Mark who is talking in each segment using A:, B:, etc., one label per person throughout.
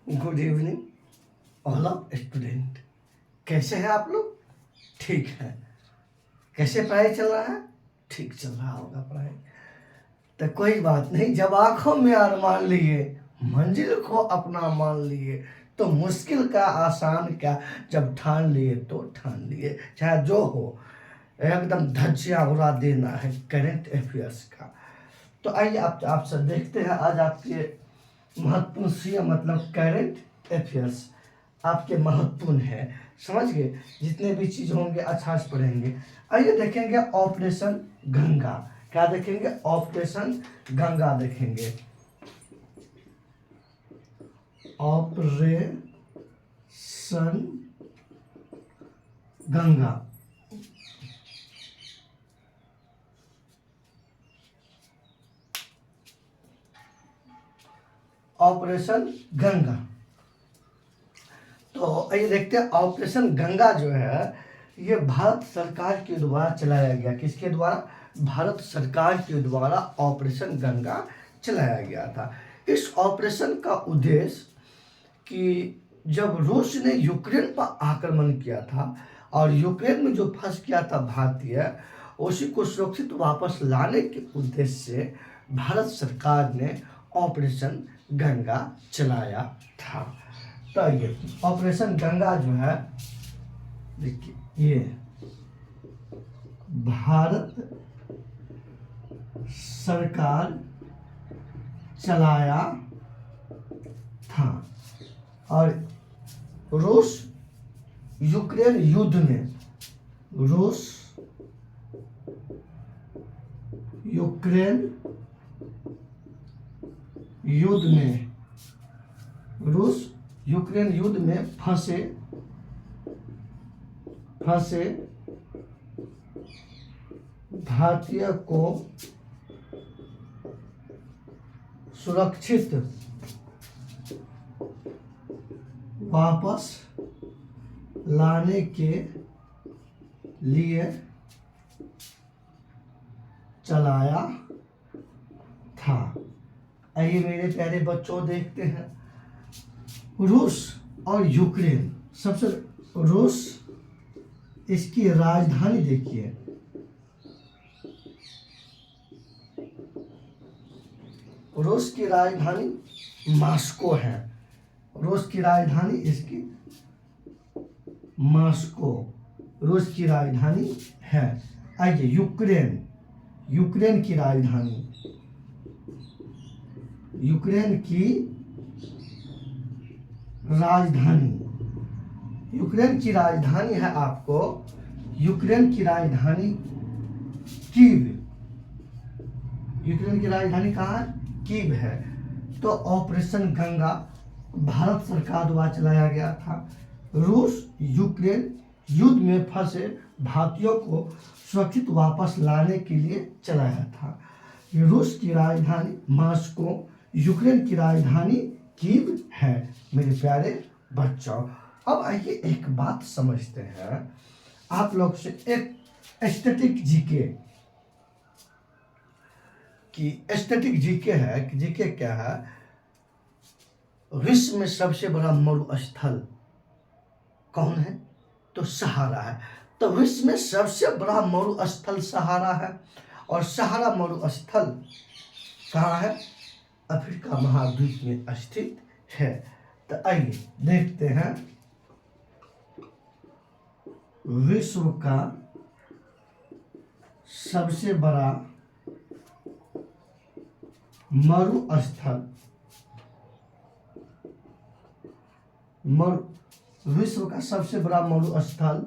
A: Good evening all of student. कैसे हैं आप लोग? ठीक है। कैसे पढ़ाई चल रहा है? ठीक चल रहा होगा पढ़ाई। तो कोई बात नहीं, जब आंखों में अरमान लिए, मंजिल को अपना मान लिए, तो मुश्किल का आसान क्या, जब ठान लिए तो ठान लिए। चाहे जो हो, एकदम धज्जियां उड़ा देना है करंट अफेयर्स का। तो आइए आपसे देखते हैं आज आपके महत्वपूर्ण सी मतलब करंट अफेयर्स आपके महत्वपूर्ण है। समझ गए? जितने भी चीज होंगे अच्छा से पढ़ेंगे। आइए देखेंगे ऑपरेशन गंगा। क्या देखेंगे? ऑपरेशन गंगा देखेंगे। ऑपरेशन गंगा। ऑपरेशन गंगा। तो ये देखते हैं ऑपरेशन गंगा जो है ये भारत सरकार के द्वारा चलाया गया। किसके द्वारा? भारत सरकार के द्वारा ऑपरेशन गंगा चलाया गया था। इस ऑपरेशन का उद्देश्य कि जब रूस ने यूक्रेन पर आक्रमण किया था और यूक्रेन में जो फंस गया था भारतीय, उसी को सुरक्षित वापस लाने के उद्देश्य से भारत सरकार ने ऑपरेशन गंगा चलाया था। तो ये ऑपरेशन गंगा जो है, देखिए ये भारत सरकार चलाया था और रूस यूक्रेन युद्ध में, रूस यूक्रेन युद्ध में, रूस यूक्रेन युद्ध में फंसे भारतीय को सुरक्षित वापस लाने के लिए चलाया था। आइए मेरे प्यारे बच्चों देखते हैं रूस और यूक्रेन। सबसे रूस, इसकी राजधानी देखिए, रूस की राजधानी मॉस्को है। रूस की राजधानी इसकी मॉस्को, रूस की राजधानी है। आइए यूक्रेन, यूक्रेन की राजधानी, यूक्रेन की राजधानी, यूक्रेन की राजधानी है आपको, यूक्रेन की राजधानी कीव। यूक्रेन की राजधानी कहाँ है? कीव है। तो ऑपरेशन गंगा भारत सरकार द्वारा चलाया गया था। रूस यूक्रेन युद्ध में फंसे भारतीयों को सुरक्षित वापस लाने के लिए चलाया था। रूस की राजधानी मॉस्को, यूक्रेन की राजधानी कीव है मेरे प्यारे बच्चों। अब आइए एक बात समझते हैं आप लोग से, एक स्टैटिक जीके की स्टैटिक जीके है कि जीके क्या है? विश्व में सबसे बड़ा मरुस्थल कौन है? तो सहारा है। तो विश्व में सबसे बड़ा मरुस्थल सहारा है और सहारा मरुस्थल कहाँ है? अफ्रीका महाद्वीप में स्थित है। तो आइए देखते हैं विश्व का सबसे बड़ा मरुस्थल, विश्व का सबसे बड़ा मरुस्थल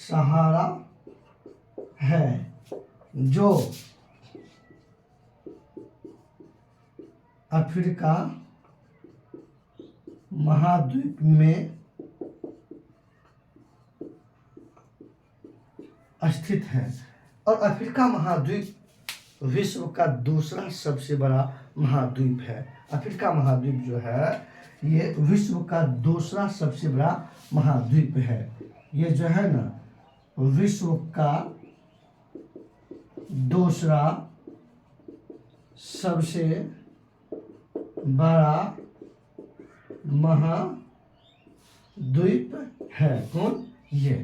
A: सहारा है, जो अफ्रीका महाद्वीप में स्थित है। और अफ्रीका महाद्वीप विश्व का दूसरा सबसे बड़ा महाद्वीप है। अफ्रीका महाद्वीप जो है ये विश्व का दूसरा सबसे बड़ा महाद्वीप है। ये जो है ना विश्व का दूसरा सबसे बड़ा महाद्वीप है। कौन? ये।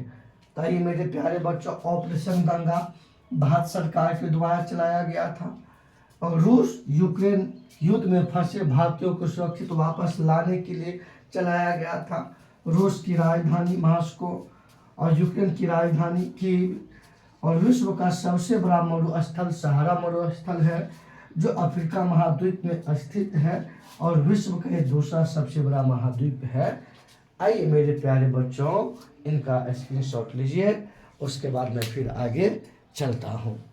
A: तो ये मेरे प्यारे बच्चों, ऑपरेशन गंगा भारत सरकार के द्वारा चलाया गया था और रूस यूक्रेन युद्ध में फंसे भारतीयों को सुरक्षित वापस लाने के लिए चलाया गया था। रूस की राजधानी मॉस्को और यूक्रेन की राजधानी कीव, और विश्व का सबसे बड़ा मरुस्थल सहारा मरुस्थल है जो अफ्रीका महाद्वीप में स्थित है और विश्व का ये दूसरा सबसे बड़ा महाद्वीप है। आइए मेरे प्यारे बच्चों, इनका स्क्रीनशॉट लीजिए, उसके बाद मैं फिर आगे चलता हूँ।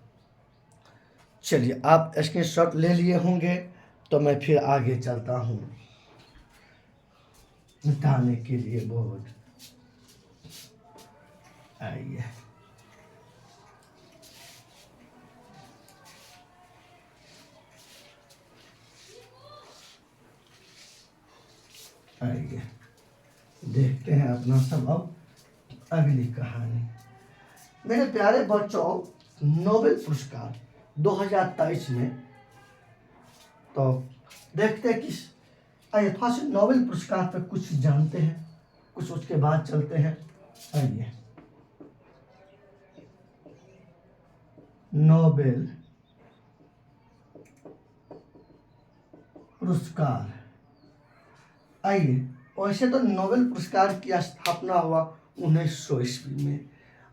A: चलिए, आप स्क्रीनशॉट ले लिए होंगे तो मैं फिर आगे चलता हूँ। मिटाने के लिए बोर्ड, आइए। आइए देखते हैं अपना सब अब अगली कहानी। मेरे प्यारे बच्चों, नोबेल पुरस्कार 2023 में, तो देखते हैं किस, आइए थोड़ा सा नोबेल पुरस्कार पर कुछ जानते हैं, कुछ उसके बाद चलते हैं। आइए, नोबेल पुरस्कार। आइए, वैसे तो नोबेल पुरस्कार की स्थापना हुआ 1900 ईस्वी में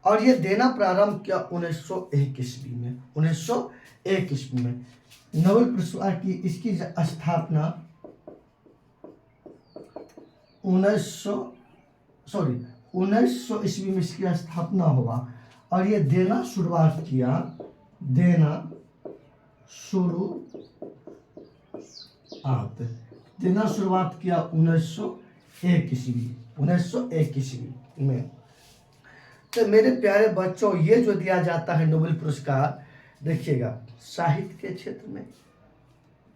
A: और ये देना प्रारंभ किया 1901 ईस्वी में। 1901 ईस्वी में नोबेल पुरस्कार की इसकी स्थापना 1900 ईस्वी में इसकी स्थापना हुआ और ये देना शुरुआत किया 1901 ईस्वी में। तो मेरे प्यारे बच्चों, ये जो दिया जाता है नोबेल पुरस्कार, देखिएगा, साहित्य के क्षेत्र में,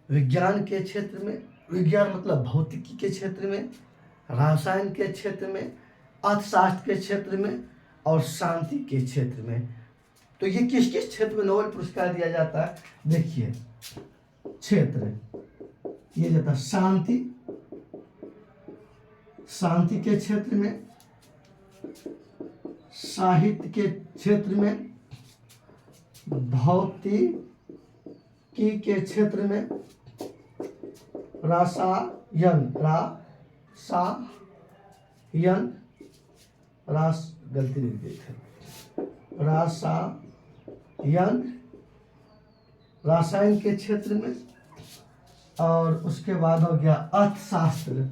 A: विज्ञान के क्षेत्र में, विज्ञान मतलब भौतिकी के क्षेत्र में, रसायन के क्षेत्र में, अर्थशास्त्र के क्षेत्र में और शांति के क्षेत्र में। तो ये किस किस क्षेत्र में नोबेल पुरस्कार दिया जाता है? देखिए, क्षेत्र ये जाता है शांति के क्षेत्र में, साहित्य के क्षेत्र में, भौतिकी के क्षेत्र में, रसायन गलती लिख दी थी, रसायन के क्षेत्र में, और उसके बाद हो गया अर्थशास्त्र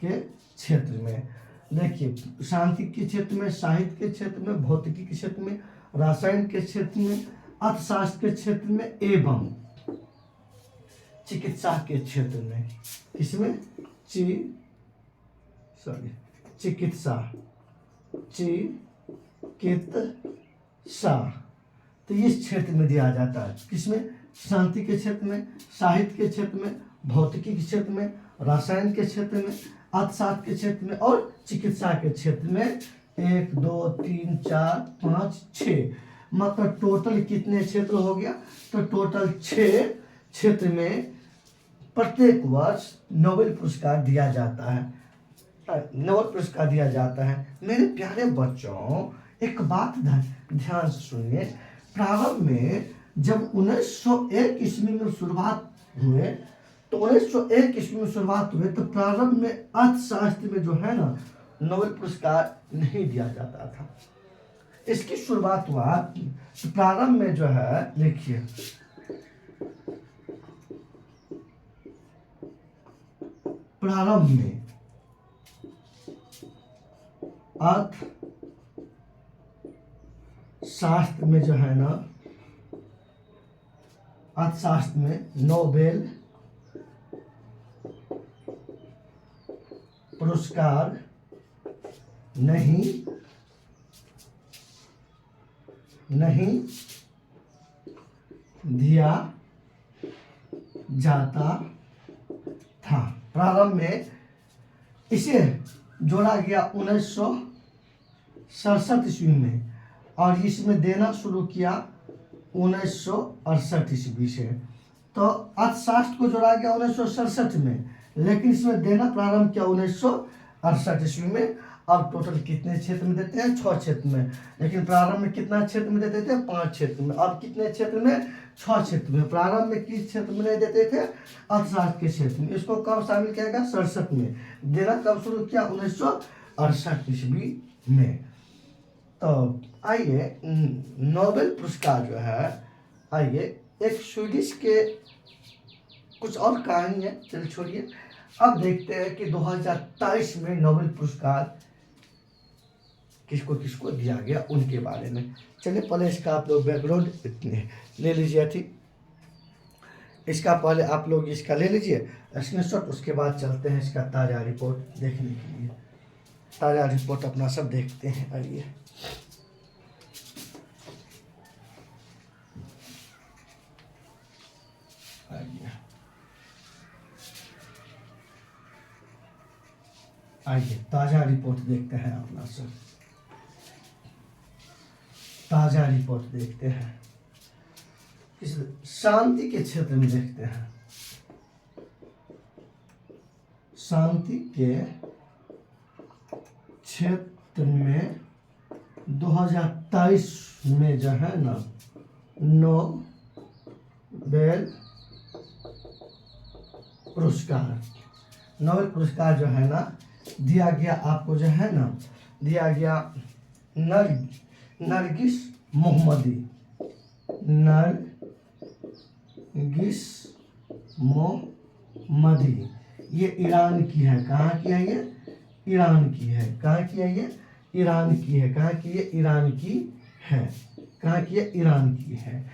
A: के क्षेत्र में। देखिए, शांति के क्षेत्र में, साहित्य के क्षेत्र में, भौतिकी के क्षेत्र में, रसायन के क्षेत्र में, अर्थशास्त्र के क्षेत्र में एवं चिकित्सा के क्षेत्र में। इसमें चिकित्सा तो इस क्षेत्र में दिया जाता है। किसमें? शांति के क्षेत्र में, साहित्य के क्षेत्र में, भौतिकी के क्षेत्र में, रसायन के क्षेत्र में, अर्थशास्त्र के क्षेत्र में और चिकित्सा के क्षेत्र में। 1 2 3 4 5 6, मतलब टोटल कितने क्षेत्र हो गया? तो टोटल 6 क्षेत्र में प्रत्येक वर्ष नोबेल पुरस्कार दिया जाता है। नोबेल पुरस्कार दिया जाता है। मेरे प्यारे बच्चों, एक बात ध्यान से सुनिए। प्रारंभ में जब 1901 ईस्वी में शुरुआत हुए, तो 1901 ईस्वी में शुरुआत हुए तो प्रारंभ में अर्थशास्त्र में जो है ना, नोबेल पुरस्कार नहीं दिया जाता था। इसकी शुरुआत हुआ तो प्रारंभ में जो है, देखिए, प्रारंभ में अर्थशास्त्र में जो है ना, अर्थशास्त्र में नोबेल पुरस्कार नहीं दिया जाता था। प्रारंभ में इसे जोड़ा गया 1967 ईस्वी में और इसमें देना शुरू किया 1968 ईस्वी से। तो अर्थशास्त्र को जोड़ा गया 1967 में, लेकिन इसमें देना प्रारंभ किया 1968 ईस्वी में। अब टोटल कितने क्षेत्र में देते हैं? 6 क्षेत्र में। लेकिन प्रारंभ में कितना क्षेत्र में देते थे? 5 क्षेत्र में। अब कितने क्षेत्र में? 6 क्षेत्र में। प्रारंभ में किस क्षेत्र में नहीं देते थे? अर्थशास्त्र के क्षेत्र में। इसको कब शामिल किया गया? 67 में। देना कब शुरू किया? 1968 ईस्वी में। तो आइए नोबेल पुरस्कार जो है, आइए एक स्वीडिश के कुछ और कहानी है, चलिए छोड़िए। अब देखते हैं कि 2023 में नोबेल पुरस्कार किसको किसको दिया गया, उनके बारे में। चलिए पहले इसका आप लोग बैकग्राउंड ले लीजिए, ठीक। इसका पहले आप लोग इसका ले लीजिए स्क्रीनशॉट, उसके बाद चलते हैं इसका ताज़ा रिपोर्ट देखने के लिए। ताज़ा रिपोर्ट अपना सब देखते हैं। आइए आइए ताज़ा रिपोर्ट देखते हैं अपना सब। ताज़ा रिपोर्ट देखते हैं, इस शांति के क्षेत्र में देखते हैं। शांति के क्षेत्र में 2023 में जो है ना नोबेल पुरस्कार जो है ना दिया गया, आपको जो है ना दिया गया नरगिस मोहम्मदी। ये ईरान की है। कहाँ की है ये? ईरान की है। कहाँ की है ये? ईरान की है। कहाँ की? ये ईरान की है। कहाँ की? ये ईरान की है।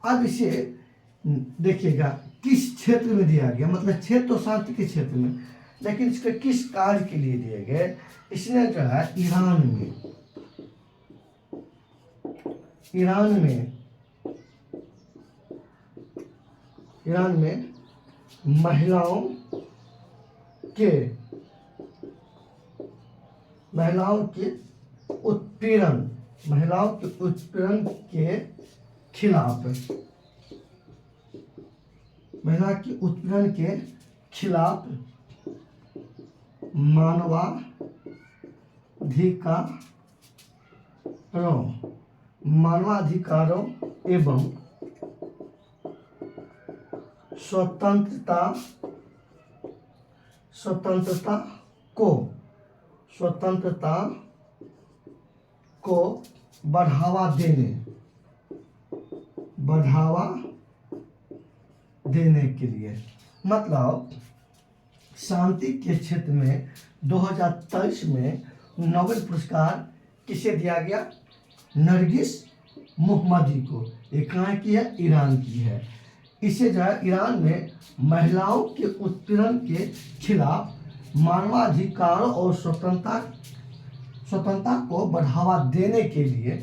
A: अब इसे देखिएगा किस क्षेत्र में दिया गया, मतलब क्षेत्र तो शांति के क्षेत्र में, लेकिन इसके किस कार्य के लिए दिए गए? इसने जो है ईरान में महिलाओं के उत्पीड़न के खिलाफ, महिला के उत्पीड़न के खिलाफ मानवाधिकारों एवं स्वतंत्रता को बढ़ावा देने के लिए, मतलब शांति के क्षेत्र में 2023 में नोबेल पुरस्कार किसे दिया गया? नरगिस मोहम्मदी को। ये कहाँ की है? ईरान की है। इसे जो है ईरान में महिलाओं के उत्पीड़न के खिलाफ मानवाधिकारों और स्वतंत्रता को बढ़ावा देने के लिए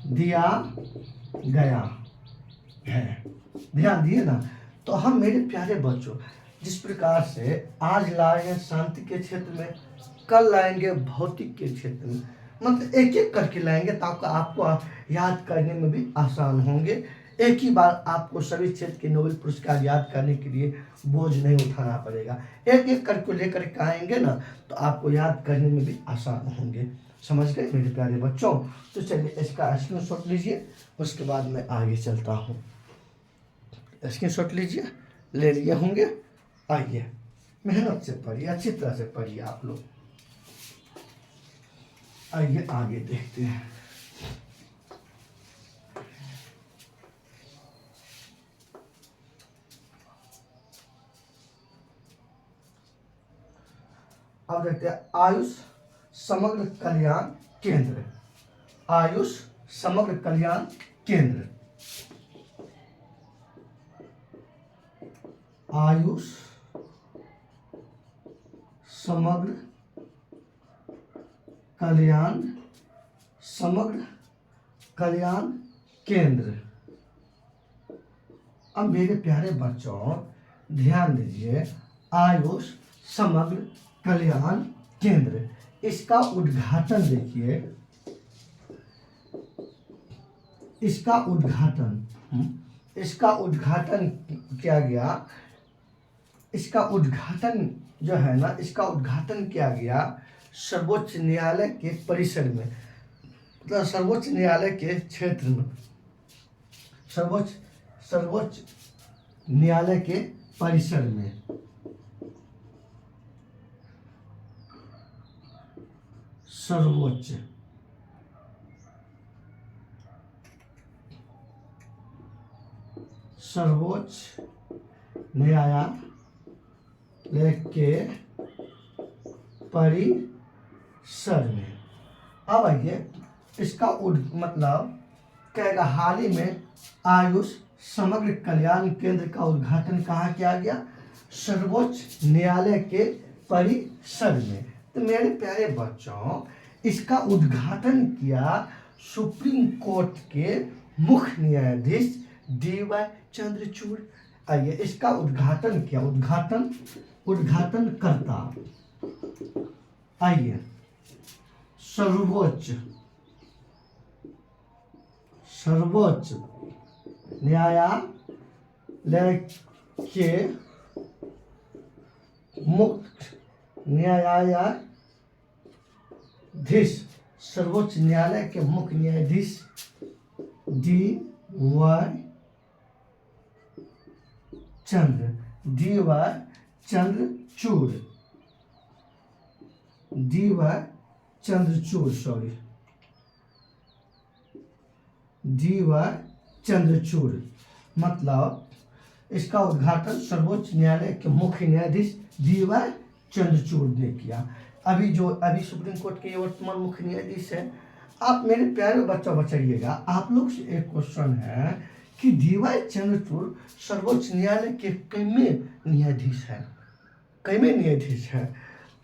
A: दिया गया है। ध्यान दिए ना। तो हम मेरे प्यारे बच्चों जिस प्रकार से आज लाए हैं शांति के क्षेत्र में, कल लाएंगे भौतिक के क्षेत्र में, मतलब एक एक करके लाएंगे ताकि आपको याद करने में भी आसान होंगे। एक ही बार आपको सभी क्षेत्र के नोबेल पुरस्कार याद करने के लिए बोझ नहीं उठाना पड़ेगा। एक एक करके लेकर के आएंगे ना तो आपको याद करने में भी आसान होंगे। समझ गए मेरे प्यारे बच्चों? तो चलिए इसका स्क्रीनशॉट लीजिए, उसके बाद मैं आगे चलता हूँ। स्क्रीनशॉट लीजिए, ले लिए होंगे। आइए मेहनत से पढ़िए, अच्छी तरह से पढ़िए आप लोग। आइए आगे देखते हैं। अब देखते हैं आयुष समग्र कल्याण केंद्र। आयुष समग्र कल्याण केंद्र, आयुष समग्र कल्याण केंद्र। अब मेरे प्यारे बच्चों ध्यान दीजिए, आयुष समग्र कल्याण केंद्र, इसका उद्घाटन देखिए। इसका उद्घाटन किया गया। इसका उद्घाटन जो है ना, इसका उद्घाटन किया गया सर्वोच्च न्यायालय के परिसर में, मतलब सर्वोच्च न्यायालय के क्षेत्र में, सर्वोच्च न्यायालय के परिसर में। सर्वोच्च न्यायालय के परिसर में। अब आइए इसका मतलब कहेगा हाल ही में आयुष समग्र कल्याण केंद्र का उद्घाटन कहाँ किया गया? सर्वोच्च न्यायालय के परिसर में। तो मेरे प्यारे बच्चों, इसका उद्घाटन किया सुप्रीम कोर्ट के मुख्य न्यायाधीश DY चंद्रचूड़। आइए इसका उद्घाटन किया, उद्घाटन करता। आइए सर्वोच्च न्यायालय के मुख्य न्यायाधीश, सर्वोच्च न्यायालय के मुख्य न्यायाधीश DY चंद्रचूड़, DY चंद्रचूड़। मतलब इसका उद्घाटन सर्वोच्च न्यायालय के मुख्य न्यायाधीश DY चंद्रचूड़ ने किया। अभी सुप्रीम कोर्ट के वर्तमान मुख्य न्यायाधीश है। आप मेरे प्यारे बच्चों बचाइएगा, आप लोग से एक क्वेश्चन है कि DY चंद्रचूड़ सर्वोच्च न्यायालय के कितने न्यायाधीश है?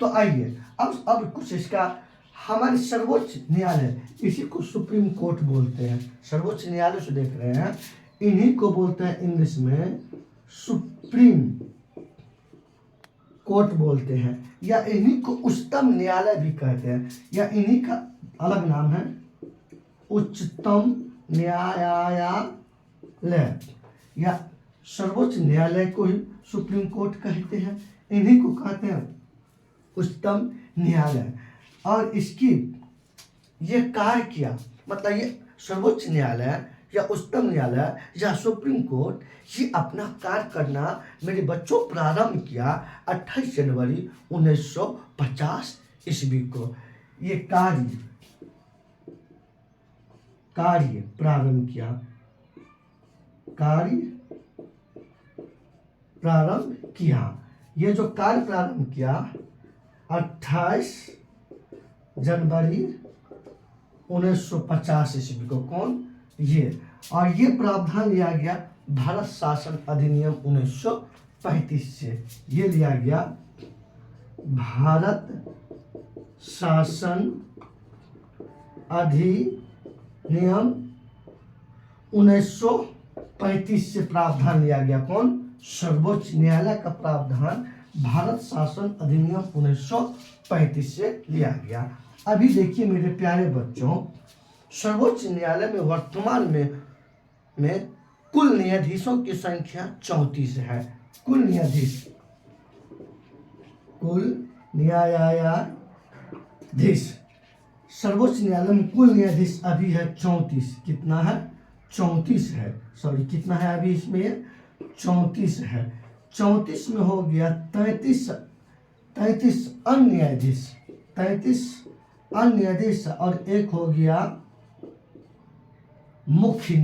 A: तो आइए अब कुछ इसका, हमारे सर्वोच्च न्यायालय, इसी को सुप्रीम कोर्ट बोलते हैं। सर्वोच्च न्यायालय से देख रहे हैं, इन्हीं को बोलते हैं इंग्लिश में सुप्रीम कोर्ट बोलते हैं, या इन्हीं को उच्चतम न्यायालय भी कहते हैं, या इन्हीं का अलग नाम है उच्चतम न्यायालय, या सर्वोच्च न्यायालय को ही सुप्रीम कोर्ट कहते हैं, इन्हीं को कहते हैं उच्चतम न्यायालय। और इसकी ये कार्य किया, मतलब ये सर्वोच्च न्यायालय या उच्चतम न्यायालय या सुप्रीम कोर्ट, ये अपना कार्य करना मेरे बच्चों प्रारंभ किया 28 जनवरी 1950 ईस्वी को। ये कार्य प्रारंभ किया। ये जो कार्य प्रारंभ किया 28 जनवरी 1950 ईस्वी को। कौन? ये। और ये प्रावधान लिया गया भारत शासन अधिनियम 1935 से। ये लिया गया भारत शासन अधिनियम 1935 से प्रावधान लिया गया। कौन? सर्वोच्च न्यायालय का प्रावधान भारत शासन अधिनियम 1935 से लिया गया। अभी देखिए मेरे प्यारे बच्चों, सर्वोच्च न्यायालय में वर्तमान में कुल न्यायाधीशों की संख्या 34 है। कुल न्यायाधीश सर्वोच्च न्यायालय में कुल न्यायाधीश अभी है 34। कितना है? 34 है। सॉरी, कितना है अभी इसमें? 34 है। 34 में हो गया 33 अन्य न्यायाधीश, 33 अन्य न्यायाधीश, और एक हो गया मुख्य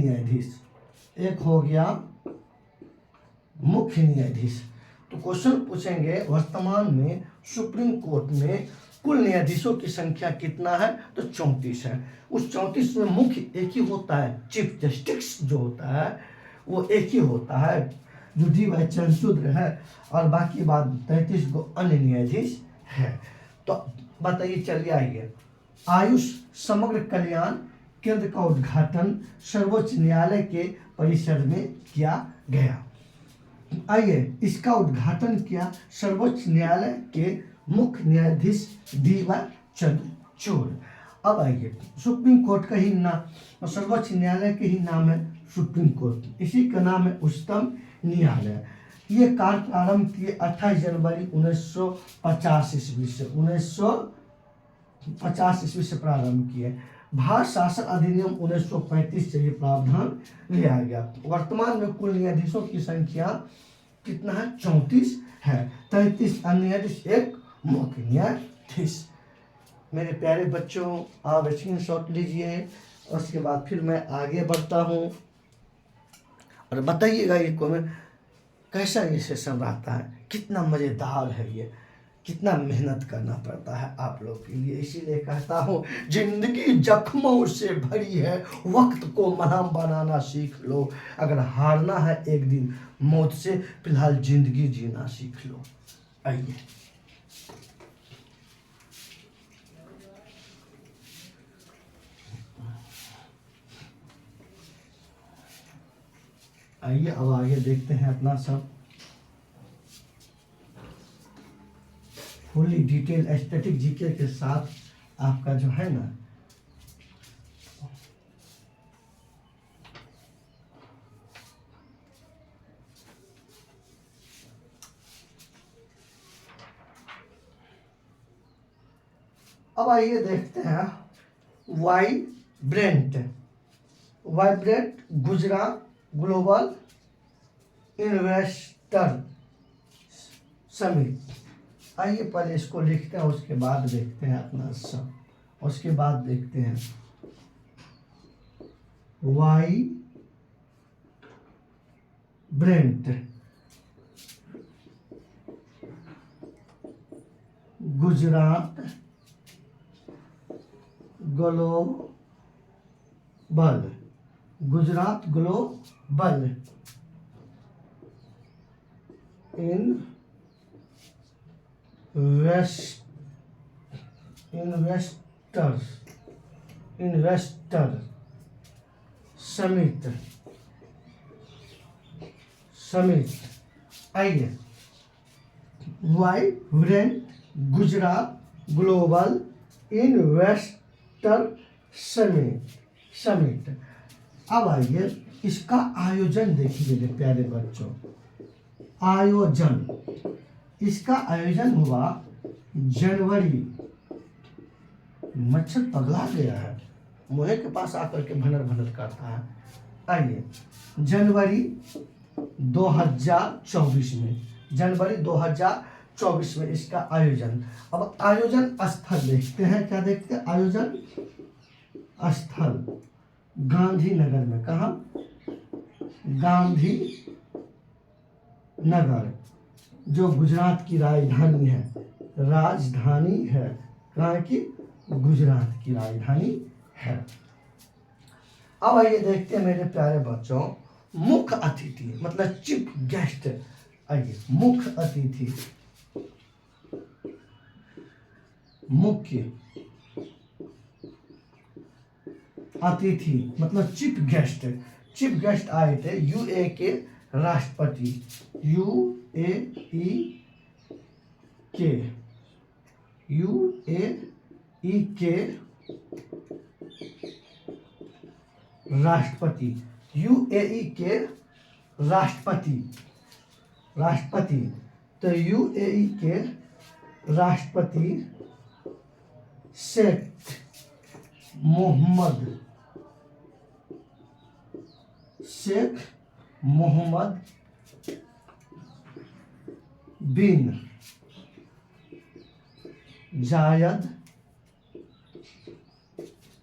A: न्यायाधीश, तो क्वेश्चन पूछेंगे वर्तमान में सुप्रीम कोर्ट में कुल न्यायाधीशों की संख्या कितना है? तो 34 है। उस 34 में मुख्य एक ही होता है, चीफ जस्टिस जो होता है वो एक ही होता है, जो DY चंद्रचूड़ है, और बाकी बात 33 को अन्य न्यायाधीश है। तो बताइए, चलिए आइए, आयुष समग्र कल्याण केंद्र का उद्घाटन सर्वोच्च न्यायालय के परिसर में किया गया। आइए, इसका उद्घाटन किया सर्वोच्च न्यायालय के मुख्य न्यायाधीश DY चंद्रचूड़। अब आइए, सुप्रीम कोर्ट का ही नाम, सर्वोच्च न्यायालय के ही नाम है सुप्रीम कोर्ट, इसी का नाम है उच्चतम न्यायालय। ये कार्य प्रारंभ किए 28 जनवरी 1950 ईस्वी से, 1950 ईस्वी से प्रारंभ किए। भारत शासन अधिनियम 1935 से ये प्रावधान लिया गया। वर्तमान में कुल न्यायाधीशों की संख्या कितना है? 34 है। 33 अन्य न्यायाधीश, एक मुख्य न्यायाधीश। मेरे प्यारे बच्चों, आप स्क्रीनशॉट लीजिए, उसके बाद फिर मैं आगे बढ़ता हूँ और बताइएगा ये कमेंट कैसा ये सेशन रहता है, कितना मज़ेदार है ये, कितना मेहनत करना पड़ता है आप लोग के लिए। इसीलिए कहता हूँ जिंदगी जख्मों से भरी है, वक्त को मलहम बनाना सीख लो। अगर हारना है एक दिन मौत से, फिलहाल जिंदगी जीना सीख लो। आइए, आइए अब आगे देखते हैं अपना सब फुली डिटेल स्टैटिक जीके के साथ आपका जो है ना अब आइए देखते हैं vibrant Gujarat global investor summit. आइए पहले इसको लिखते हैं, उसके बाद देखते हैं अपना सब, उसके बाद देखते हैं vibrant Gujarat global investor summit. आइए, vibrant Gujarat global investor summit. अब आइए इसका आयोजन देखिए मेरे प्यारे बच्चों। इसका आयोजन हुआ जनवरी, मच्छर पगला गया है, मुहे के पास आकर के भनर भनर करता है। आइए, जनवरी 2024 में, जनवरी 2024 में इसका आयोजन। अब आयोजन स्थल देखते हैं, क्या देखते हैं? आयोजन स्थल गांधीनगर में। कहाँ? गांधीनगर, जो गुजरात की राजधानी है, कहाँ की? गुजरात की राजधानी है। अब आइए देखते हैं मेरे प्यारे बच्चों, मुख्य अतिथि मतलब चीफ गेस्ट। आइए, मुख्य अतिथि मतलब चीफ गेस्ट आए थे यूएई के राष्ट्रपति, यूएई के राष्ट्रपति। तो यूएई के राष्ट्रपति शेख मोहम्मद बिन जायद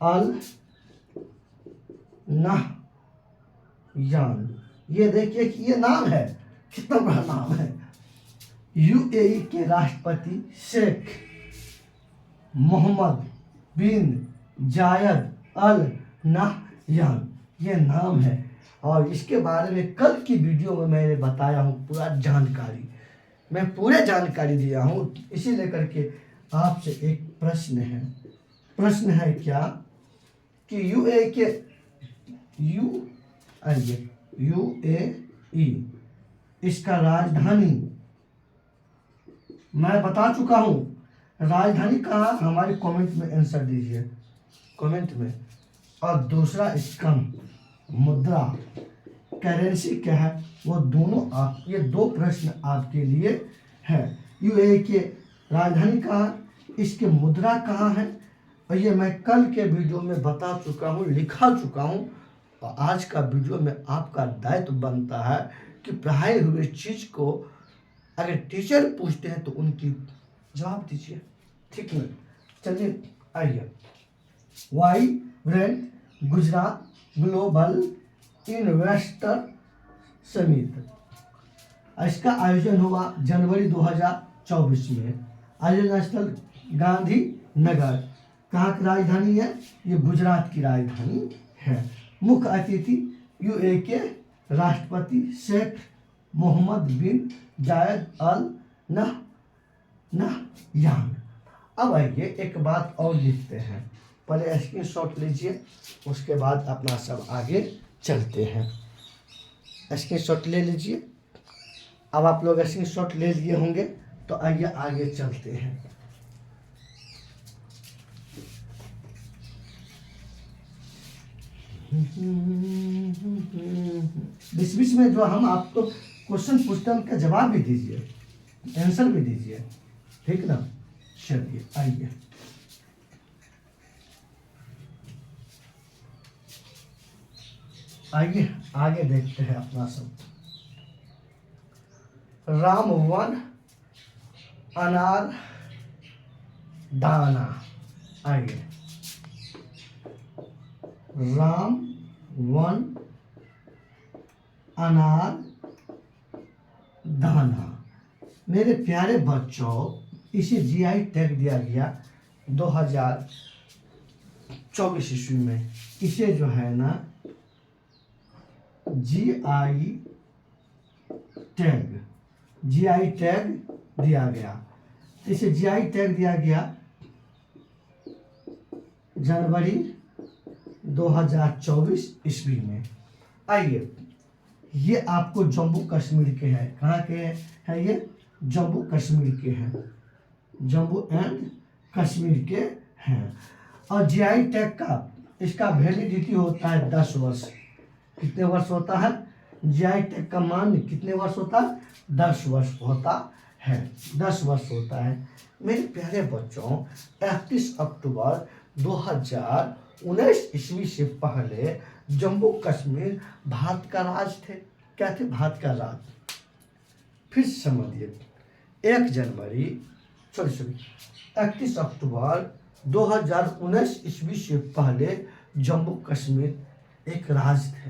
A: अल नहयान। ये देखिए कि ये नाम है, कितना बड़ा नाम है। यूएई के राष्ट्रपति शेख मोहम्मद बिन जायद अल नहयान, ये नाम है। और इसके बारे में कल की वीडियो में मैंने बताया हूँ पूरा जानकारी, मैं पूरे जानकारी दिया हूँ। इसी लेकर के आपसे एक प्रश्न है क्या कि यूएई इसका राजधानी मैं बता चुका हूँ। राजधानी कहाँ? हमारे कमेंट में आंसर दीजिए। कमेंट में। और दूसरा इसका मुद्रा करेंसी क्या है, वो दोनों आप, ये दो प्रश्न आपके लिए है। यूएई के राजधानी कहाँ, इसके मुद्रा कहाँ है, और ये मैं कल के वीडियो में बता चुका हूँ, लिखा चुका हूँ। और आज का वीडियो में आपका दायित्व बनता है कि पढ़ाई हुए चीज़ को अगर टीचर पूछते हैं तो उनकी जवाब दीजिए, ठीक है। चलिए आइए, vibrant Gujarat global investor summit, इसका आयोजन हुआ जनवरी 2024 में। आयोजन स्थल गांधी नगर, कहाँ की राजधानी है, ये गुजरात की राजधानी है। मुख्य अतिथि यूएई के राष्ट्रपति शेख मोहम्मद बिन जायद अल नहयान। अब आइए एक बात और लिखते हैं, पहले स्क्रीनशॉट लीजिए, उसके बाद अपना सब आगे चलते हैं। स्क्रीनशॉट ले लीजिए। अब आप लोग स्क्रीनशॉट ले लिए होंगे, तो आइए आगे चलते हैं। बीच बीच में जो हम आपको क्वेश्चन पूछते हैं उनका जवाब भी दीजिए, आंसर भी दीजिए, ठीक ना। चलिए आइए, आइए आगे देखते हैं अपना सब। राम वन अनार दाना, आइए, राम वन अनार दाना। मेरे प्यारे बच्चों, इसे जीआई टैग दिया गया 2024 ईस्वी में। इसे जो है ना जीआई टैग दिया गया। इसे जीआई टैग दिया गया जनवरी 2024 ईस्वी में। आइए, ये आपको जम्मू कश्मीर के हैं, कहाँ के हैं ये, जम्मू कश्मीर के हैं, जम्मू एंड कश्मीर के हैं। और जीआई टैग का इसका वैलिडिटी होता है 10 वर्ष। कितने वर्ष होता है, जीआई टैग का मान्य कितने वर्ष होता है, 10 वर्ष होता है, 10 वर्ष होता है। मेरे प्यारे बच्चों, 31 अक्टूबर 2019 ईस्वी से पहले जम्मू कश्मीर भारत का राज थे। क्या थे, भारत का राज। फिर समझिए, 31 अक्टूबर 2019 ईस्वी से पहले जम्मू कश्मीर एक राज्य थे।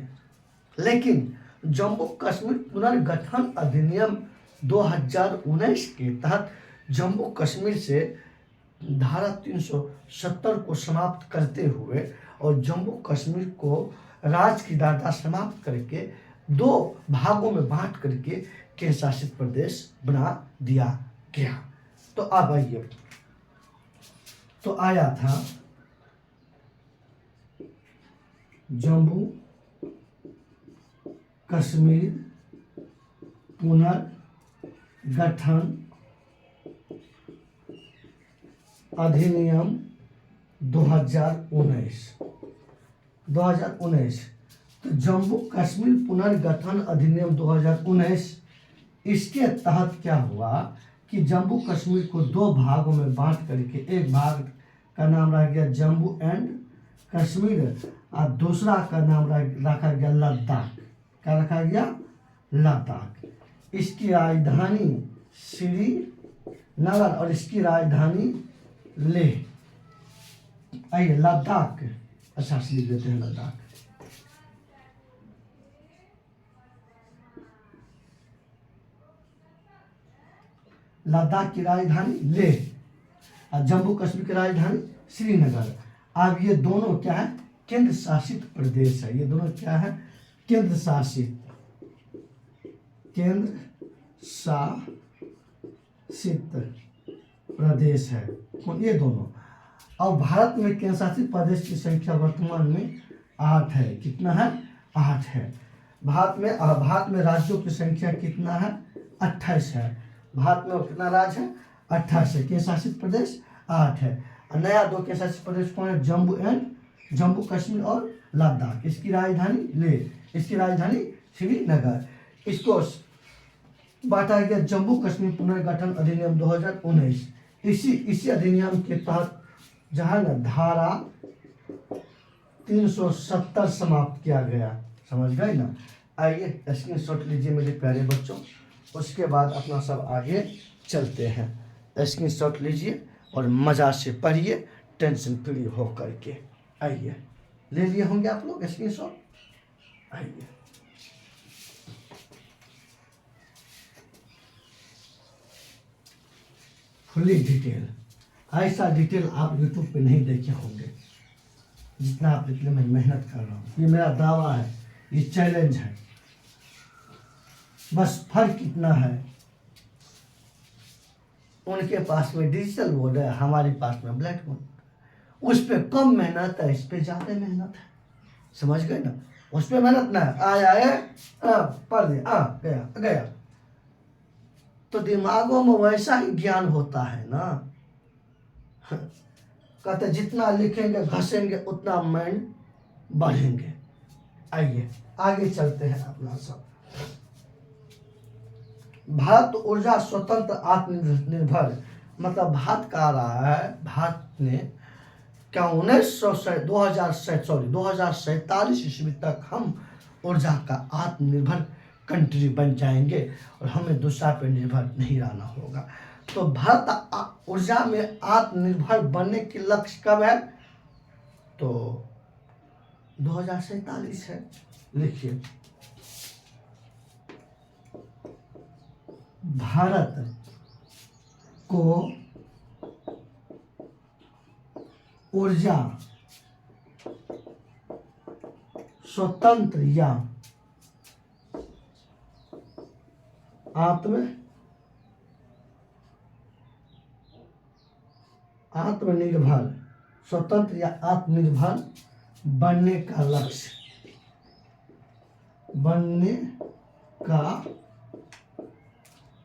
A: लेकिन जम्मू कश्मीर पुनर्गठन अधिनियम 2019 के तहत जम्मू कश्मीर से धारा 370 को समाप्त करते हुए और जम्मू कश्मीर को राज्य की दायरा समाप्त करके 2 भागों में बांट करके केंद्र शासित प्रदेश बना दिया गया। तो अब आइए, तो आया था जम्मू कश्मीर पुनर्गठन अधिनियम 2019। तो जम्मू कश्मीर पुनर्गठन अधिनियम 2019, इसके तहत क्या हुआ कि जम्मू कश्मीर को 2 भागों में बांट करके, एक भाग का नाम रख गया जम्मू एंड कश्मीर और दूसरा का नाम रखा गया लद्दाख। क्या रखा गया, लद्दाख। इसकी राजधानी श्रीनगर और इसकी राजधानी लेह। आइए लद्दाख, अच्छा से लिख देते हैं लद्दाख। लद्दाख की राजधानी लेह और जम्मू कश्मीर की राजधानी श्रीनगर। अब ये दोनों क्या है, केंद्र शासित प्रदेश है। ये दोनों क्या है, केंद्र शासित प्रदेश है ये दोनों। और भारत में केंद्र शासित प्रदेश की संख्या वर्तमान में 8 है। कितना है, 8 है। भारत में राज्यों की संख्या कितना है, 28 है। भारत में कितना राज्य है, 28 है। केंद्र शासित प्रदेश 8 है। और नया 2 केंद्र शासित प्रदेश कौन है, जम्मू एंड जम्मू कश्मीर और लद्दाख। इसकी राजधानी लेह, इसकी राजधानी श्रीनगर। इसको बांटा गया जम्मू कश्मीर पुनर्गठन अधिनियम 2019। इसी अधिनियम के तहत जहाँ न धारा 370 समाप्त किया गया। समझ गए ना। आइए स्क्रीनशॉट लीजिए मेरे प्यारे बच्चों, उसके बाद अपना सब आगे चलते हैं। स्क्रीनशॉट लीजिए और मज़ा से पढ़िए, टेंशन फ्री हो करके। आइए, ले लिए होंगे आप लोग स्क्रीनशॉट। आइए, फुली डिटेल, ऐसा डिटेल आप यूट्यूब पे नहीं देखे होंगे जितना आप लिखने में मेहनत कर रहा हूँ। ये मेरा दावा है, ये चैलेंज है। बस फर्क कितना है, उनके पास में डिजिटल बोर्ड है, हमारे पास में ब्लैक बोर्ड। उस पर कम मेहनत है, इस पर ज़्यादा मेहनत है। समझ गए ना। उस पर मेहनत ना है, आया है पढ़ दिया गया गया, तो दिमागों में वैसा ही ज्ञान होता है ना। कहते जितना लिखेंगे घसेंगे उतना माइंड बढ़ेंगे। आइए आगे चलते हैं अपना सब। भारत ऊर्जा स्वतंत्र आत्मनिर्भर, मतलब भारत का रहा है, भारत ने क्या 2047 ईस्वी तक हम ऊर्जा का आत्मनिर्भर कंट्री बन जाएंगे और हमें दूसरा पर निर्भर नहीं रहना होगा। तो भारत ऊर्जा में आत्मनिर्भर बनने की लक्ष्य कब है? तो 2047 है। लिखिए, भारत को ऊर्जा स्वतंत्र या आत्मनिर्भर, स्वतंत्र या आत्मनिर्भर बनने का लक्ष्य, बनने का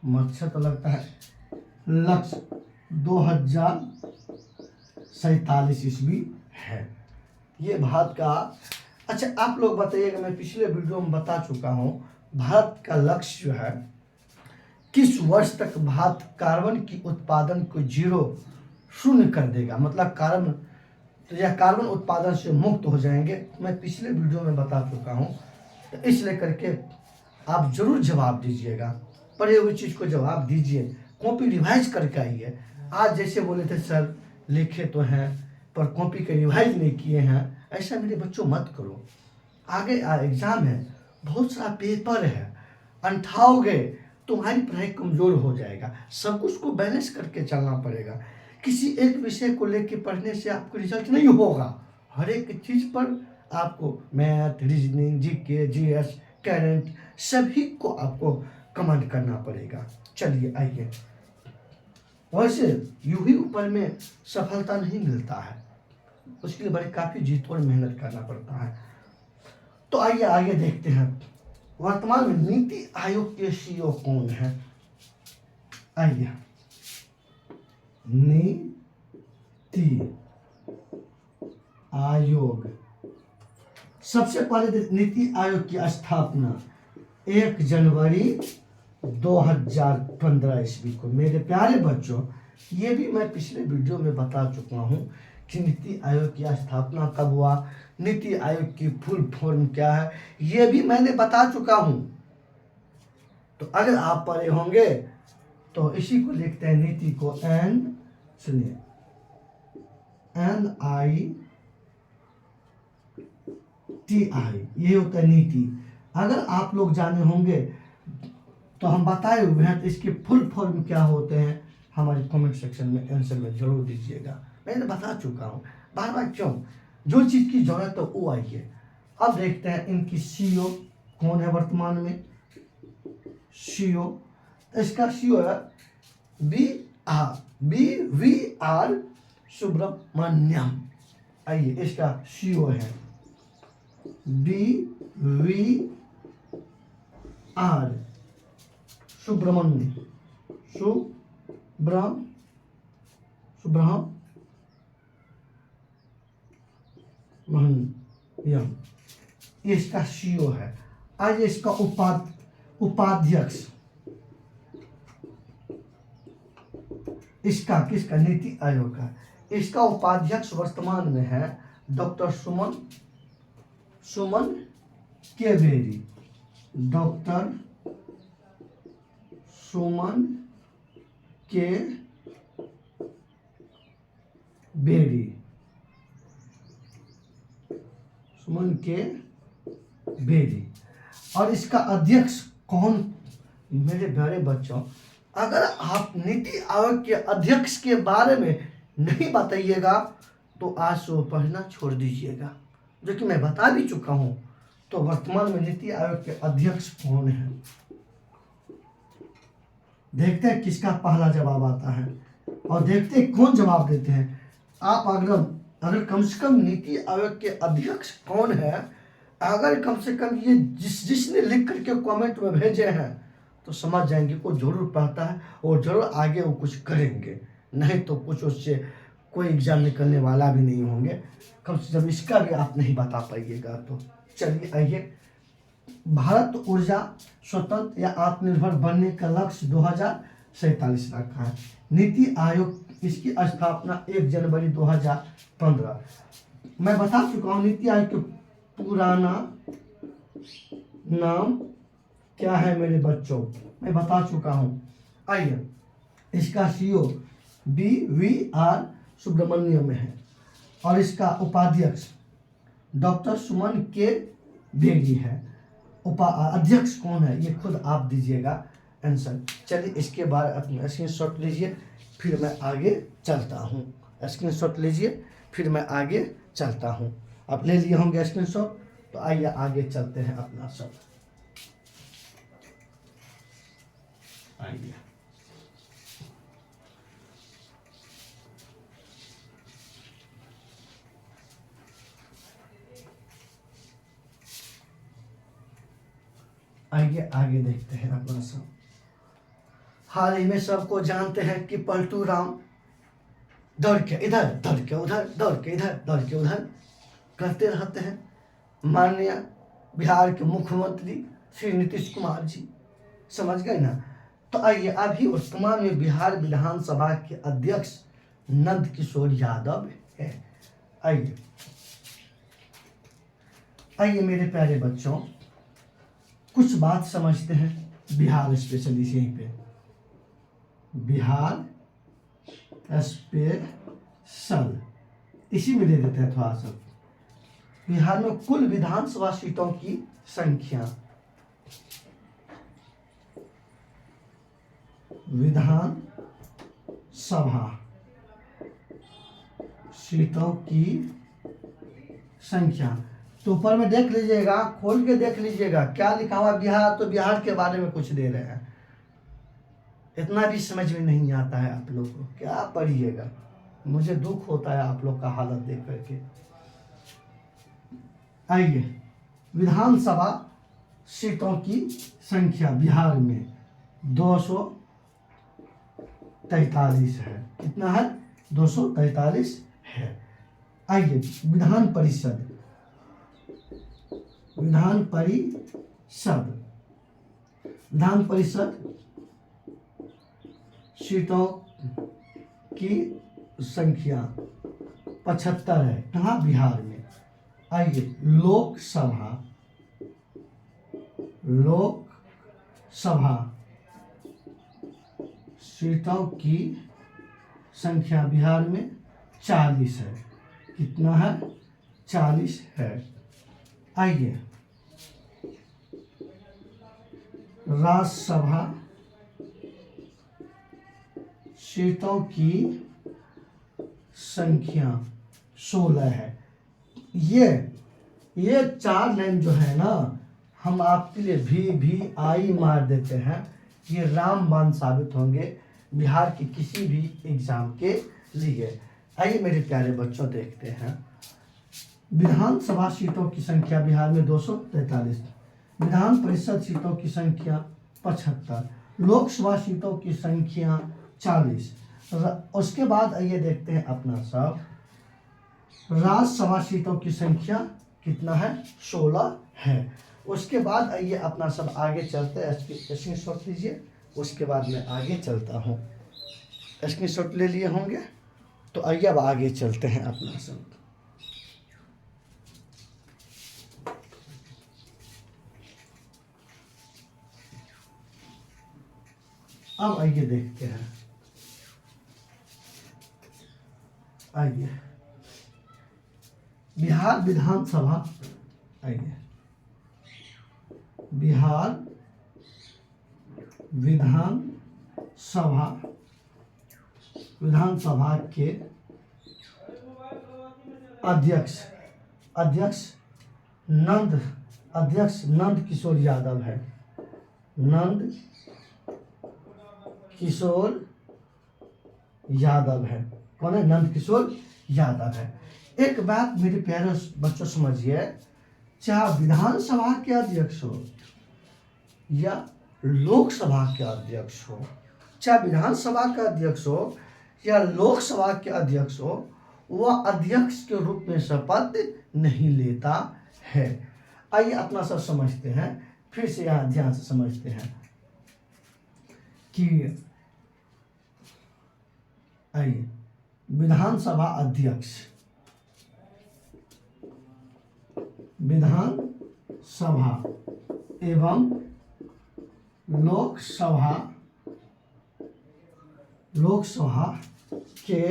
A: मकसद तो लगता है लक्ष्य 2047 ईस्वी है। ये भारत का। अच्छा आप लोग बताइएगा, मैं पिछले वीडियो में बता चुका हूँ, भारत का लक्ष्य जो है किस वर्ष तक भारत कार्बन की उत्पादन को शून्य कर देगा, मतलब कार्बन उत्पादन से मुक्त हो जाएंगे। मैं पिछले वीडियो में बता चुका हूँ, तो इसलिए करके आप जरूर जवाब दीजिएगा, पढ़े हुई चीज़ को जवाब दीजिए, कॉपी रिवाइज करके आइए। आज जैसे बोले थे सर लिखे तो हैं पर कॉपी के रिवाइज नहीं किए हैं, ऐसा मेरे बच्चों मत करो। आगे एग्ज़ाम है, बहुत सारा पेपर है, अंठाओगे तुम्हारी पढ़ाई कमज़ोर हो जाएगा। सब कुछ को बैलेंस करके चलना पड़ेगा। किसी एक विषय को लेकर पढ़ने से आपको रिजल्ट नहीं होगा। हर एक चीज़ पर आपको math, reasoning, GK, GS, current सभी को आपको कमांड करना पड़ेगा। चलिए आइए, वैसे यूं ही ऊपर में सफलता नहीं मिलता है, उसके लिए बड़ी काफ़ी जीत और मेहनत करना पड़ता है। तो आइए आगे देखते हैं, वर्तमान में नीति आयोग के सीईओ कौन है? आइए, नीति आयोग, सबसे पहले नीति आयोग की स्थापना 1 जनवरी 2015 ईस्वी को। मेरे प्यारे बच्चों, ये भी मैं पिछले वीडियो में बता चुका हूँ कि नीति आयोग की स्थापना कब हुआ, नीति आयोग की फुल फॉर्म क्या है, ये भी मैंने बता चुका हूँ। तो अगर आप पढ़े होंगे तो इसी को लिखते हैं, नीति को सुनिए, NITI, ये होता है नीति। अगर आप लोग जाने होंगे तो हम बताए हुए हैं, तो इसके फुल फॉर्म क्या होते हैं हमारे कमेंट सेक्शन में आंसर में जरूर दीजिएगा। मैंने बता चुका हूँ, बार बार क्यों, जो चीज़ की जरूरत है वो आइए। अब देखते हैं इनकी सीईओ कौन है वर्तमान में। सीईओ, इसका सीईओ है BVR सुब्रमण्यम। आइए, इसका सीईओ है BVR सुब्रमण्यम, सुब्रमण्यम, ये इसका सीईओ है। आज इसका उपाध्यक्ष, इसका किसका, नीति आयोग का, इसका उपाध्यक्ष वर्तमान में है डॉक्टर सुमन के बेरी, डॉक्टर सुमन के बेरी, सुमन के बेरी। और इसका अध्यक्ष कौन, मेरे प्यारे बच्चों, अगर आप नीति आयोग के अध्यक्ष के बारे में नहीं बताइएगा तो आज से वो पढ़ना छोड़ दीजिएगा, जो कि मैं बता भी चुका हूं। तो वर्तमान में नीति आयोग के अध्यक्ष कौन है, देखते हैं किसका पहला जवाब आता है और देखते हैं कौन जवाब देते हैं। आप अगर कम से कम नीति आयोग के अध्यक्ष कौन है, अगर कम से कम ये जिसने लिख करके कमेंट में भेजे हैं तो समझ जाएंगे को जरूर पढ़ता है और जरूर आगे वो कुछ करेंगे, नहीं तो कुछ उससे कोई एग्जाम निकलने वाला भी नहीं होंगे। कम से कम इसका भी आप नहीं बता पाइएगा। तो चलिए आइए, भारत ऊर्जा स्वतंत्र या आत्मनिर्भर बनने का लक्ष्य 2047 रखा है। नीति आयोग इसकी स्थापना 1 जनवरी 2015। मैं बता चुका हूँ नीति आयोग के पुराना नाम क्या है मेरे बच्चों, मैं बता चुका हूँ। आइए, इसका सीईओ BVR सुब्रमण्यम है और इसका उपाध्यक्ष डॉक्टर सुमन के बेरी है। अध्यक्ष कौन है ये खुद आप दीजिएगा आंसर। चलिए इसके बाद अपना स्क्रीनशॉट लीजिए, फिर मैं आगे चलता हूँ। स्क्रीनशॉट लीजिए, फिर मैं आगे चलता हूँ। आप ले लिए होंगे स्क्रीनशॉट, तो आइए आगे चलते हैं अपना सब। आइए, आइए आगे देखते हैं अपना सब। हाल ही में सबको जानते हैं कि पलटू राम दौड़ के इधर, दौड़ के उधर, दौड़ के इधर, दौड़ के उधर करते रहते हैं। माननीय बिहार के मुख्यमंत्री श्री नीतीश कुमार जी, समझ गए ना। तो आइए, अभी वर्तमान में बिहार विधानसभा के अध्यक्ष नंद किशोर यादव है। आइए आइए मेरे प्यारे बच्चों, कुछ बात समझते हैं बिहार स्पेशली, यहीं पे बिहार स्पेशल इसी में दे देते हैं थोड़ा सा। बिहार में कुल विधानसभा सीटों की संख्या, विधानसभा सीटों की संख्या, तो ऊपर में देख लीजिएगा, खोल के देख लीजिएगा क्या लिखा हुआ बिहार, तो बिहार के बारे में कुछ दे रहे हैं। इतना भी समझ में नहीं आता है आप लोग को, क्या पढ़िएगा। मुझे दुख होता है आप लोग का हालत देख करके। आइए, विधानसभा सीटों की संख्या बिहार में 243 है। कितना है? 243 है। आइए, विधान परिषद सीटों की संख्या 75 है। कहाँ? बिहार में। आइए, लोकसभा सीटों की संख्या बिहार में 40 है। कितना है? 40 है। आइए, राज्यसभा सीटों की संख्या 16 है। ये 4 लाइन जो है ना, हम आपके लिए भी आई मार देते हैं, ये रामबाण साबित होंगे बिहार के किसी भी एग्जाम के लिए। आइए मेरे प्यारे बच्चों, देखते हैं विधानसभा सीटों की संख्या बिहार में 243, विधान परिषद सीटों की संख्या 75, लोकसभा सीटों की संख्या 40। उसके बाद आइए देखते हैं अपना सब राज्यसभा सीटों की संख्या कितना है? 16 है। उसके बाद आइए अपना सब आगे चलते हैं। स्क्रीनशॉट लीजिए, उसके बाद मैं आगे चलता हूँ। स्क्रीनशॉट ले लिए होंगे, तो आइए अब आगे चलते हैं अपना सब। अब आइए देखते हैं। आइए बिहार विधानसभा, आइए बिहार विधानसभा के अध्यक्ष नंद किशोर यादव है। नंद किशोर यादव है। कौन है? नंद किशोर यादव है। एक बात मेरे प्यारे बच्चों समझिए, चाहे विधानसभा के अध्यक्ष हो या लोकसभा के अध्यक्ष हो, चाहे विधानसभा का अध्यक्ष हो या लोकसभा के अध्यक्ष हो, वह अध्यक्ष के रूप में शपथ नहीं लेता है। आइए अपना सब समझते हैं, फिर से यहाँ ध्यान से समझते हैं कि आइए विधानसभा अध्यक्ष, विधानसभा एवं लोकसभा के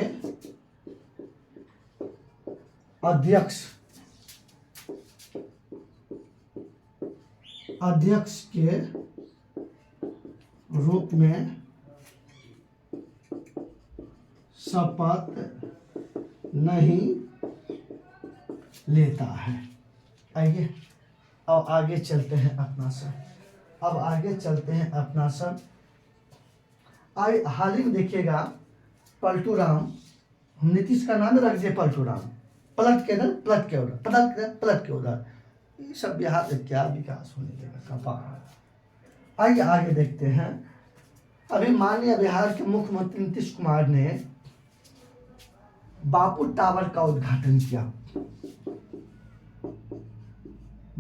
A: अध्यक्ष के रूप में शपथ नहीं लेता है। आइए अब आगे चलते हैं अपना सब। आइए हाल ही में देखिएगा, पलटू राम, नीतीश का नाम रख दिए पलटू राम, पलट के उधर। ये सब बिहार में क्या विकास होने देगा, कपाल। आइए आगे देखते हैं। अभी माननीय बिहार के मुख्यमंत्री नीतीश कुमार ने बापू टावर का उद्घाटन किया।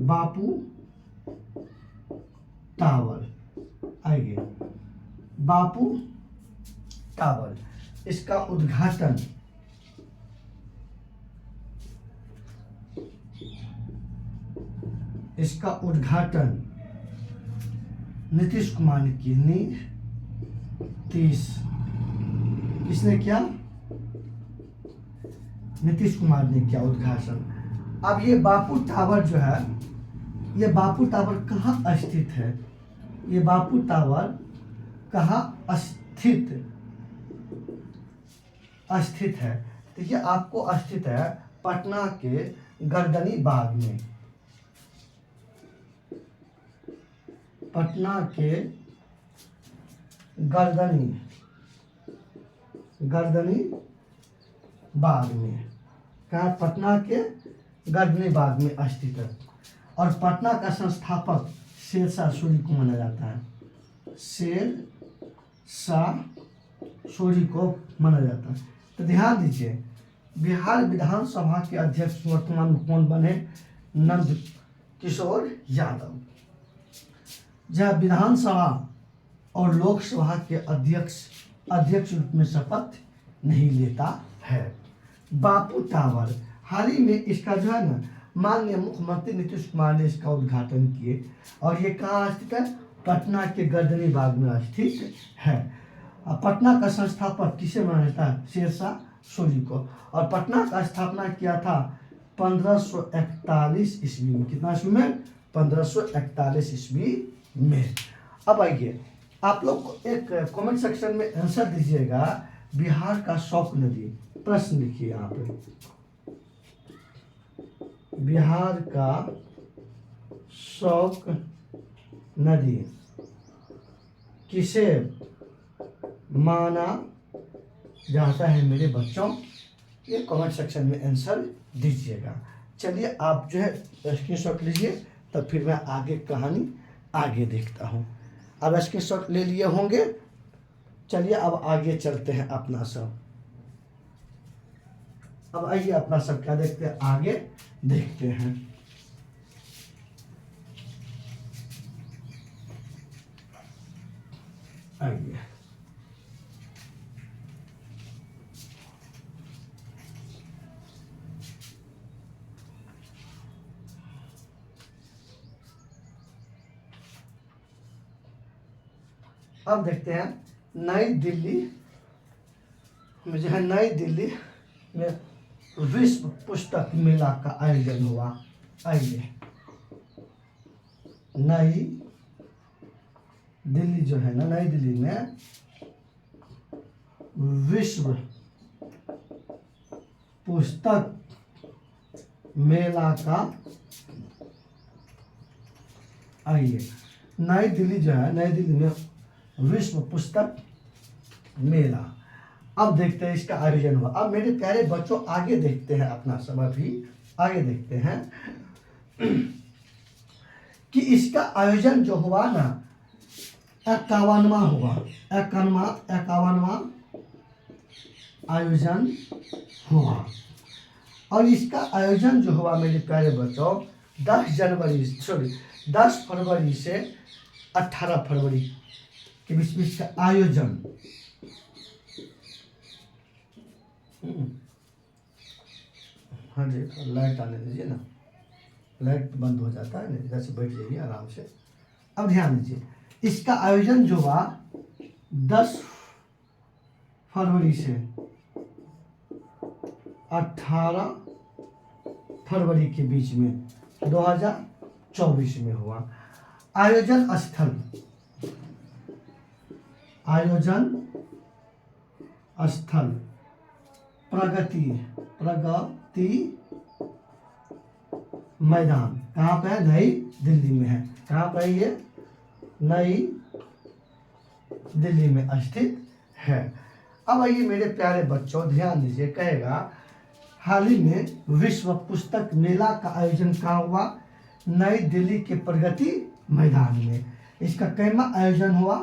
A: बापू टावर, आइए बापू टावर, इसका उद्घाटन नीतीश कुमार ने की। किसने किया? नीतीश कुमार ने किया उद्घाटन। अब ये बापू टावर जो है, ये बापू टावर कहाँ स्थित है? ये बापू टावर कहाँ स्थित है? तो ये आपको स्थित है पटना के गर्दनी बाग में। पटना के गर्दनी बाग में। कहाँ? पटना के गर्दनी बाग में स्थित है। और पटना का संस्थापक शेरशाह सूरी को माना जाता है। शेरशाह सूरी को माना जाता है। तो ध्यान दीजिए, बिहार विधानसभा के अध्यक्ष वर्तमान में कौन बने? नंद किशोर यादव। जहाँ विधानसभा और लोकसभा के अध्यक्ष रूप में शपथ नहीं लेता है। बापू टावर हाल ही में इसका जो है ना, माननीय मुख्यमंत्री नीतीश कुमार ने इसका उद्घाटन किए। और ये कहाँ स्थित है? पटना के गर्दनी बाग में स्थित है। पटना का संस्थापक किसे माना जाता है? शेरशाह सूरी को। और पटना का स्थापना किया था 1541 ईस्वी में। कितना ईस्वी में? 1541 ईस्वी में। अब आइए आप लोग को एक कमेंट सेक्शन में आंसर दीजिएगा, बिहार का शौक नदी। प्रश्न लिखिए यहाँ पे, बिहार का शौक नदी किसे माना जाता है मेरे बच्चों? ये कमेंट सेक्शन में आंसर दीजिएगा। चलिए आप जो है स्क्रीनशॉट लीजिए, तब फिर मैं आगे कहानी आगे देखता हूँ। अब स्क्रीनशॉट ले लिए होंगे, चलिए अब आगे चलते हैं अपना सब। अब आइए अपना सब क्या देखते हैं, आगे देखते हैं। आइए अब देखते हैं, नई दिल्ली में जो है, नई दिल्ली में विश्व पुस्तक मेला का आयोजन हुआ। आइए, नई दिल्ली जो है ना, नई दिल्ली में विश्व पुस्तक मेला का, आइए, नई दिल्ली जो है, नई दिल्ली में विश्व पुस्तक मेला, अब देखते हैं इसका आयोजन हुआ। अब मेरे प्यारे बच्चों आगे देखते हैं, अपना सब अभी आगे देखते हैं कि इसका आयोजन जो हुआ ना, 51वां हुआ, 51वां आयोजन हुआ। और इसका आयोजन जो हुआ मेरे प्यारे बच्चों 10 फरवरी से 18 फरवरी के बीच में इसका आयोजन। हाँ जी, लाइट आने दीजिए ना, लाइट बंद हो जाता है ना, इधर से बैठ जाइए आराम से। अब ध्यान दीजिए, इसका आयोजन जो हुआ 10 फरवरी से 18 फरवरी के बीच में 2024 में हुआ। आयोजन स्थल प्रगति मैदान, कहाँ पे है, नई दिल्ली में है। कहाँ पे है ये, नई दिल्ली में स्थित है। अब आइए मेरे प्यारे बच्चों ध्यान दीजिए, कहेगा हाल ही में विश्व पुस्तक मेला का आयोजन कहाँ हुआ, नई दिल्ली के प्रगति मैदान में। इसका कैमा आयोजन हुआ,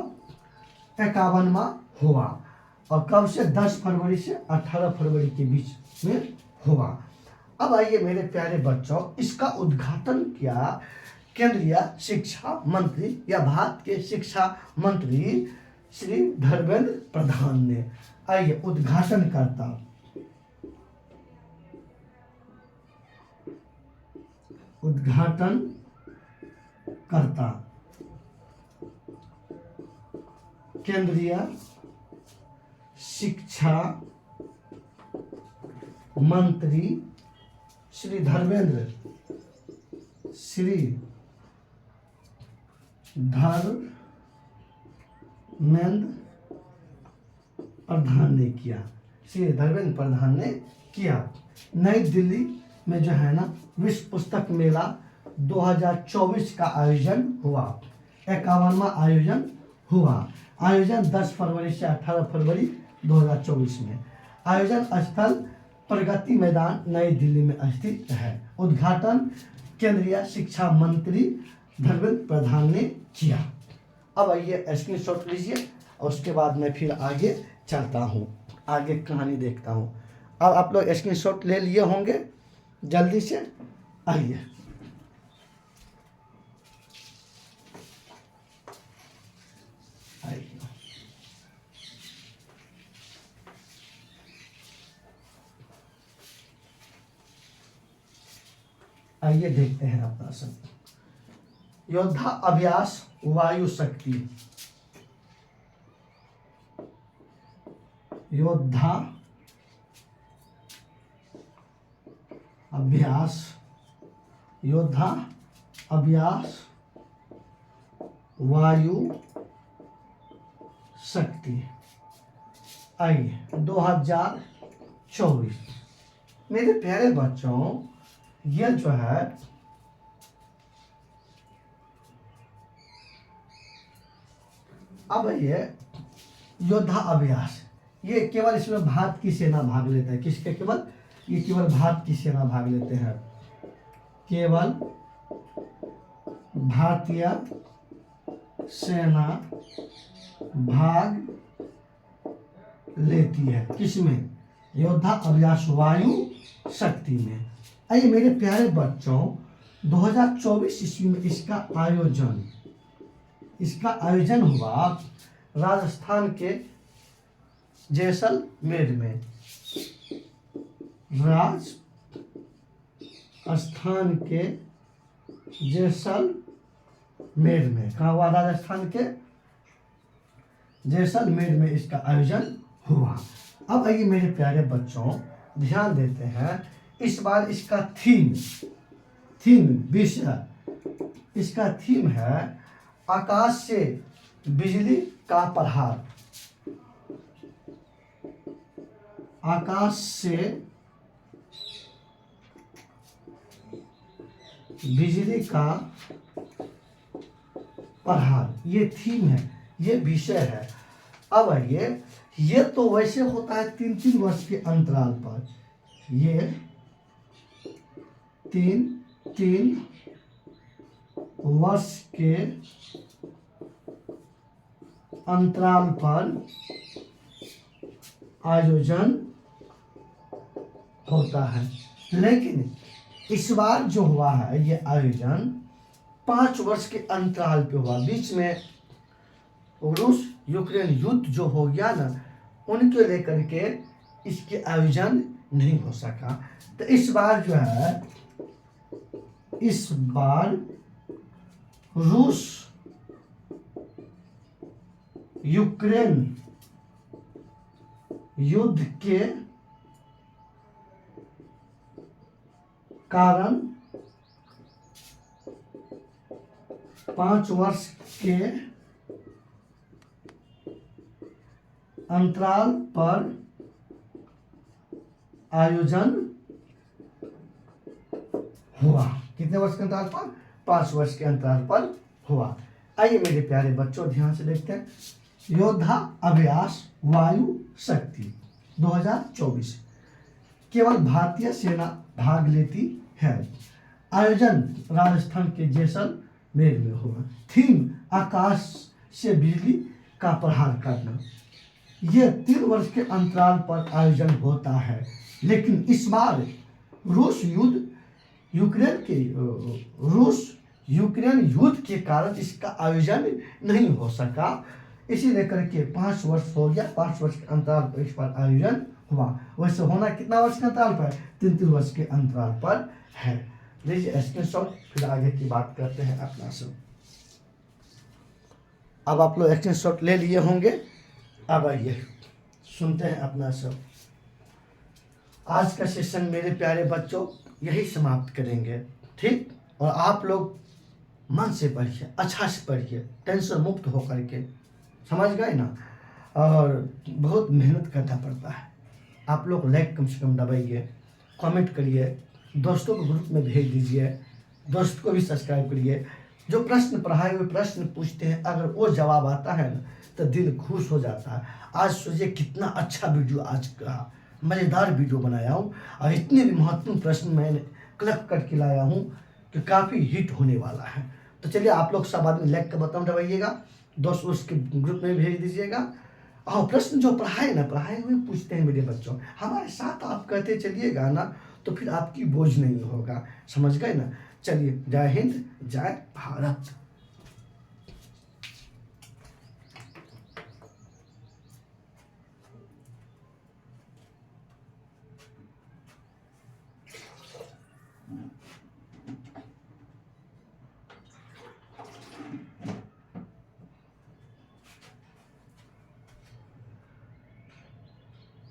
A: 51वां हुआ। और कब से, 10 फरवरी से 18 फरवरी के बीच में हुआ। अब आइए मेरे प्यारे बच्चों, इसका उद्घाटन किया केंद्रीय शिक्षा मंत्री या भारत के शिक्षा मंत्री श्री धर्मेंद्र प्रधान ने। आइए, उद्घाटन करता केंद्रीय शिक्षा मंत्री श्री धर्मेंद्र प्रधान ने किया, श्री धर्मेंद्र प्रधान ने किया। नई दिल्ली में जो है ना, विश्व पुस्तक मेला 2024 का आयोजन हुआ, 51वां आयोजन हुआ। आयोजन 10 फरवरी से 18 फरवरी 2024 में। आयोजन स्थल प्रगति मैदान नई दिल्ली में स्थित है। उद्घाटन केंद्रीय शिक्षा मंत्री धर्मेंद्र प्रधान ने किया। अब आइए स्क्रीनशॉट लीजिए और उसके बाद मैं फिर आगे चलता हूँ, आगे कहानी देखता हूँ। अब आप लोग स्क्रीनशॉट ले लिए होंगे, जल्दी से आइए। आइए देखते हैं अपना सब। योद्धा अभ्यास वायु शक्ति, योद्धा अभ्यास वायु शक्ति। आइए 2024। मेरे प्यारे बच्चों, यह जो है अब ये योद्धा अभ्यास, ये केवल इसमें भारत की सेना भाग लेता है। किसके केवल, ये केवल भारत की सेना भाग लेते हैं, केवल भारतीय सेना भाग लेती है। किसमें, योद्धा अभिलाष वायु शक्ति में। आइए मेरे प्यारे बच्चों, 2024 ईस्वी में इसका आयोजन हुआ राजस्थान के जैसलमेर में। राजस्थान के जैसलमेर में कहाँ हुआ? राजस्थान के जैसलमेर में इसका आयोजन हुआ। अब आइए मेरे प्यारे बच्चों, ध्यान देते हैं। इस बार इसका थीम विषय, इसका थीम है आकाश से बिजली का प्रहार। आकाश से बिजली का प्रहार, ये थीम है, ये विषय है। अब ये तो वैसे होता है 3-3 वर्ष के अंतराल पर। ये 3-3 वर्ष के अंतराल पर आयोजन होता है, लेकिन इस बार जो हुआ है ये आयोजन 5 वर्ष के अंतराल पे हुआ। बीच में रूस यूक्रेन युद्ध जो हो गया ना, उनके लेकर के इसके आयोजन नहीं हो सका। तो इस बार जो है, इस बार रूस यूक्रेन युद्ध के कारण 5 वर्ष के अंतराल पर आयोजन हुआ। कितने वर्ष के अंतराल पर? 5 वर्ष के अंतराल पर हुआ। आइए मेरे प्यारे बच्चों, ध्यान से देखते हैं। योद्धा अभ्यास वायु शक्ति 2024 केवल भारतीय सेना भाग लेती है। आयोजन राजस्थान के जैसलमेर में हुआ। थीम आकाश से बिजली का प्रहार करना। यह 3 वर्ष के अंतराल पर आयोजन होता है, लेकिन इस बार रूस यूक्रेन युद्ध के कारण इसका आयोजन नहीं हो सका। इसी लेकर के 5 वर्ष हो गया, 5 वर्ष के अंतराल पर इस बार आयोजन हुआ। वैसे होना कितना वर्ष के अंतराल पर? 3-3 वर्ष के अंतराल पर है। लीजिए स्क्रीनशॉट, फिर आगे की बात करते हैं अपना सब। अब आप लोग स्क्रीनशॉट ले लिए होंगे। अब आइए सुनते हैं अपना सब। आज का सेशन मेरे प्यारे बच्चों यही समाप्त करेंगे, ठीक? और आप लोग मन से पढ़िए, अच्छा से पढ़िए, टेंशन मुक्त होकर के, समझ गए ना? और बहुत मेहनत करना पड़ता है। आप लोग लाइक कम से कम दबाइए, कमेंट करिए, दोस्तों को ग्रुप में भेज दीजिए, दोस्त को भी सब्सक्राइब करिए। जो प्रश्न पढ़ाए हुए प्रश्न पूछते हैं, अगर वो जवाब आता है ना तो दिल खुश हो जाता है। आज सोचिए कितना अच्छा वीडियो, आज का मज़ेदार वीडियो बनाया हूँ, और इतने भी महत्वपूर्ण प्रश्न मैंने कलेक्ट करके लाया हूँ कि काफ़ी हिट होने वाला है। तो चलिए आप लोग सब आदमी लाइक का बटन दबाइएगा, दोस्त उसके ग्रुप में भेज दीजिएगा। और प्रश्न जो पढ़ाए हुए पूछते हैं मेरे बच्चों, हमारे साथ आप कहते चलिएगा ना, तो फिर आपकी बोझ नहीं होगा, समझ गए ना? चलिए, जय हिंद, जय भारत।